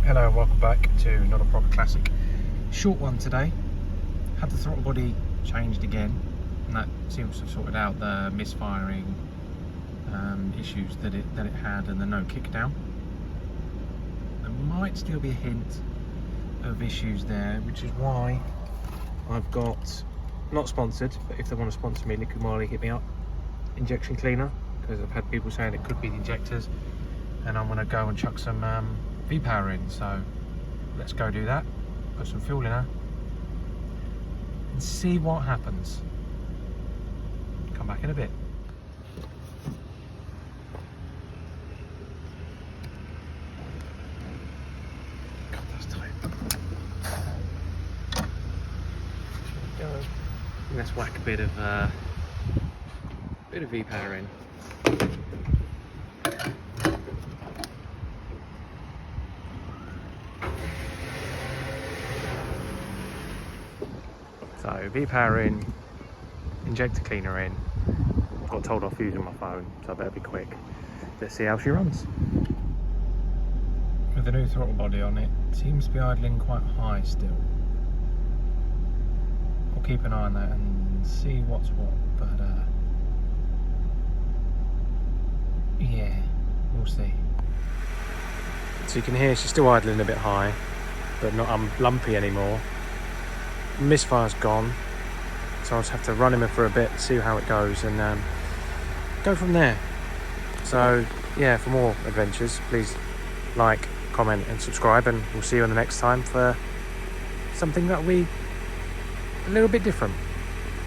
Hello and welcome back to another proper classic. Short one today. Had the throttle body changed again, and that seems to have sorted out the misfiring issues that it had, and the no kickdown. There might still be a hint of issues there, which is why I've got, not sponsored, but if they want to sponsor me, Liqui Moly, hit me up, injection cleaner, because I've had people saying it could be the injectors, and I'm going to go and chuck some V-power in, so let's go do that. Put some fuel in her and see what happens. Come back in a bit. God, that's tight. Go. Let's whack a bit of V-power in. So V-power in, injector cleaner in. Got told off using my phone, so I better be quick. Let's see how she runs. With the new throttle body on, it seems to be idling quite high still. I'll keep an eye on that and see what's what, but yeah, we'll see. So you can hear she's still idling a bit high, but not lumpy anymore. Misfire's gone, so I'll just have to run him for a bit, see how it goes, and go from there. So yeah, for more adventures, please like, comment and subscribe, and we'll see you on the next time for something that will be a little bit different.